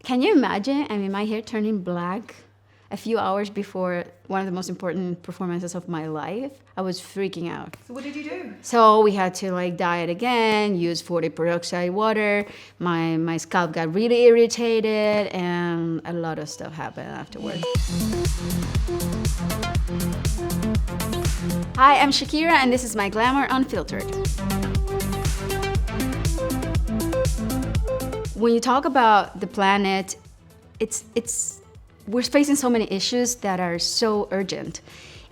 Can you imagine? I mean, my hair turning black a few hours before one of the most important performances of my life. I was freaking out. So what did you do? So we had to like dye it again, use 40 peroxide water. My scalp got really irritated, and a lot of stuff happened afterwards. Hi, I'm Shakira, and this is my Glamour Unfiltered. When you talk about the planet, we're facing so many issues that are so urgent.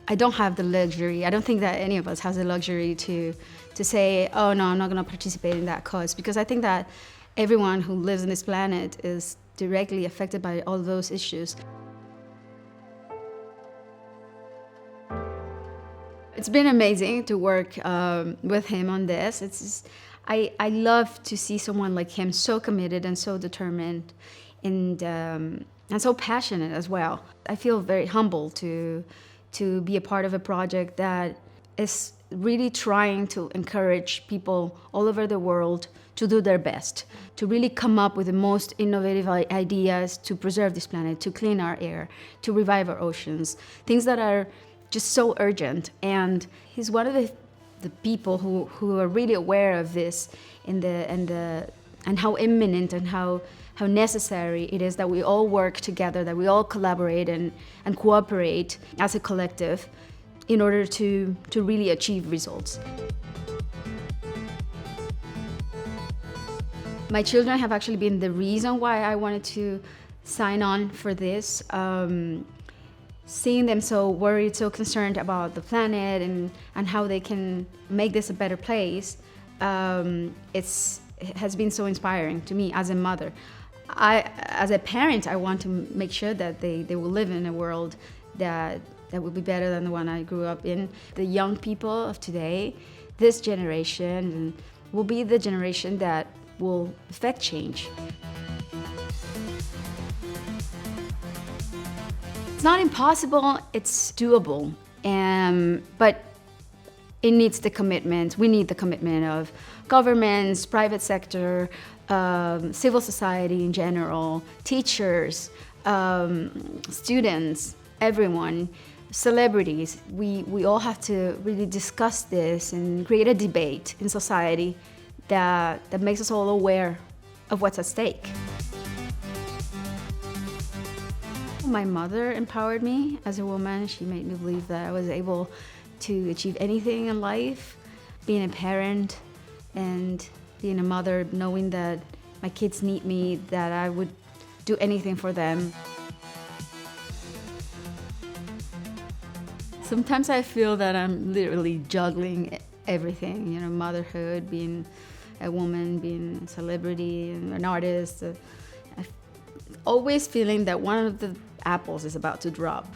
I don't have the luxury. I don't think that any of us has the luxury to say, oh no, I'm not going to participate in that cause, because I think that everyone who lives on this planet is directly affected by all those issues. It's been amazing to work with him on this. It's just, I love to see someone like him so committed and so determined and so passionate as well. I feel very humbled to be a part of a project that is really trying to encourage people all over the world to do their best, to really come up with the most innovative ideas to preserve this planet, to clean our air, to revive our oceans, things that are just so urgent. And he's one of the people who are really aware of this and how imminent and how necessary it is that we all work together, that we all collaborate and cooperate as a collective in order to really achieve results. My children have actually been the reason why I wanted to sign on for this. Seeing them so worried, so concerned about the planet and how they can make this a better place, it has been so inspiring to me as a mother. As a parent, I want to make sure that they will live in a world that will be better than the one I grew up in. The young people of today, this generation, will be the generation that will affect change. It's not impossible, it's doable, but it needs the commitment. We need the commitment of governments, private sector, civil society in general, teachers, students, everyone, celebrities. We all have to really discuss this and create a debate in society that makes us all aware of what's at stake. My mother empowered me as a woman. She made me believe that I was able to achieve anything in life. Being a parent and being a mother, knowing that my kids need me, that I would do anything for them. Sometimes I feel that I'm literally juggling everything, motherhood, being a woman, being a celebrity, and an artist. Always feeling that one of the apples is about to drop.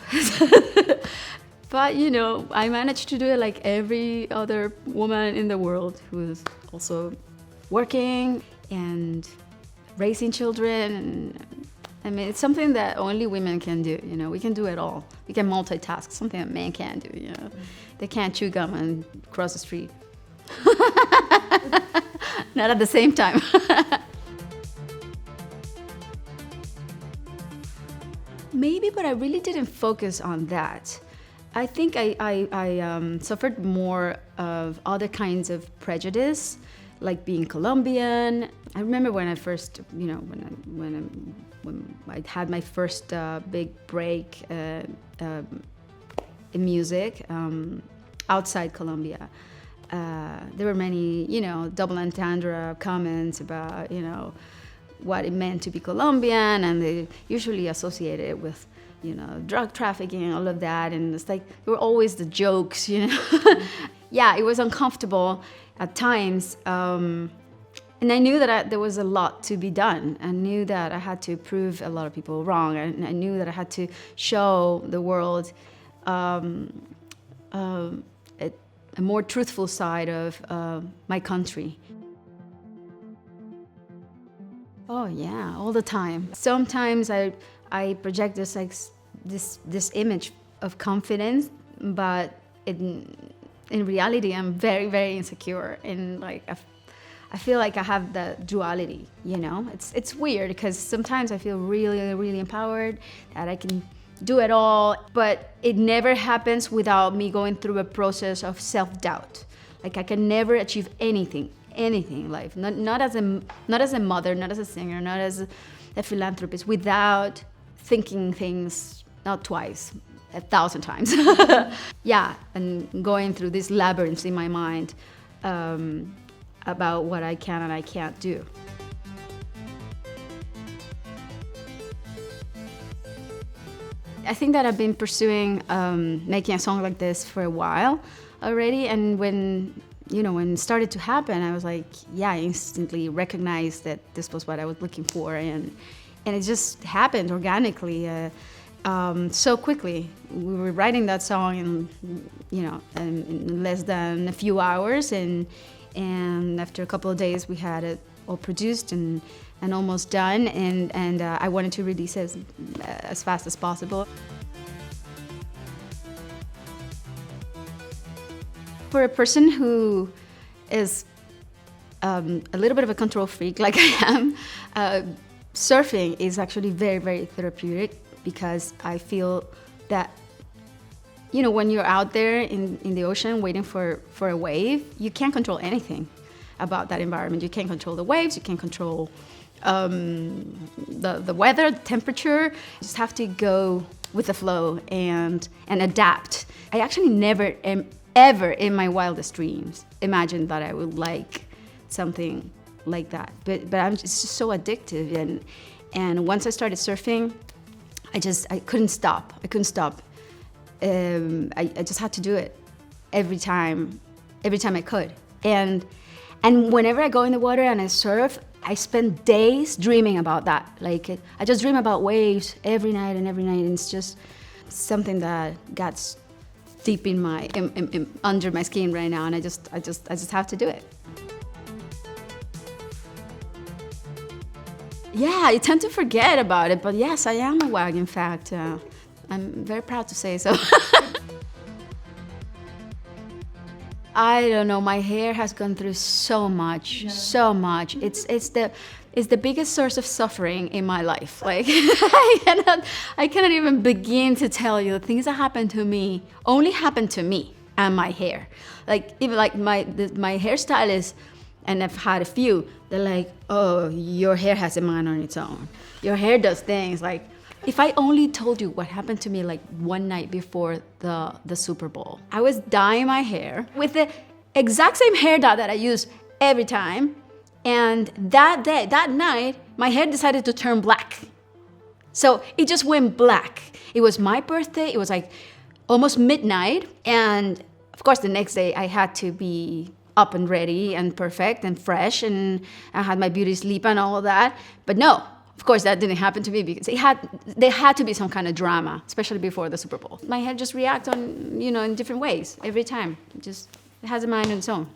But I managed to do it like every other woman in the world who is also working and raising children. And I mean, it's something that only women can do. We can do it all. We can multitask, something that men can't do. They can't chew gum and cross the street. Not at the same time. Maybe, but I really didn't focus on that. I think I suffered more of other kinds of prejudice, like being Colombian. I remember when I first, when I had my first big break in music outside Colombia. There were many, double entendre comments about, what it meant to be Colombian, and they usually associated it with, drug trafficking and all of that. And it's like, there were always the jokes, Yeah, it was uncomfortable at times. And I knew that there was a lot to be done. I knew that I had to prove a lot of people wrong. And I knew that I had to show the world a more truthful side of my country. Oh yeah, all the time. Sometimes I project this image of confidence, but in reality I'm very, very insecure, and like I feel like I have the duality, you know? It's weird because sometimes I feel really, really empowered that I can do it all, but it never happens without me going through a process of self-doubt. Like I can never achieve anything in life, not as a mother, not as a singer, not as a philanthropist, without thinking things not twice, 1,000 times. Yeah, and going through these labyrinths in my mind about what I can and I can't do. I think that I've been pursuing making a song like this for a while already, and when it started to happen, I was like, yeah, I instantly recognized that this was what I was looking for, and it just happened organically, so quickly. We were writing that song in less than a few hours, and after a couple of days, we had it all produced and almost done, and I wanted to release it as fast as possible. For a person who is a little bit of a control freak like I am, surfing is actually very, very therapeutic, because I feel that, when you're out there in the ocean waiting for a wave, you can't control anything about that environment. You can't control the waves, you can't control the weather, the temperature. You just have to go with the flow and adapt. I actually never ever in my wildest dreams imagined that I would like something like that. But it's just so addictive, and once I started surfing, I couldn't stop. I couldn't stop. I just had to do it every time I could. And whenever I go in the water and I surf, I spend days dreaming about that. Like I just dream about waves every night, and it's just something that gets deep in under my skin right now, and I just have to do it. Yeah, I tend to forget about it, but yes, I am a wag. In fact, I'm very proud to say so. I don't know. My hair has gone through so much. It's the biggest source of suffering in my life. Like I cannot even begin to tell you the things that happened to me only happened to me and my hair. Like even like my hairstylist, and I've had a few. They're like, "Oh, your hair has a mind on its own. Your hair does things." Like if I only told you what happened to me like one night before the Super Bowl. I was dyeing my hair with the exact same hair dye that I use every time. And that night, my hair decided to turn black. So it just went black. It was my birthday. It was like almost midnight. And of course, the next day I had to be up and ready and perfect and fresh. And I had my beauty sleep and all of that. But no, of course, that didn't happen to me, because there had to be some kind of drama, especially before the Super Bowl. My hair just reacts on, in different ways every time. It has a mind on its own.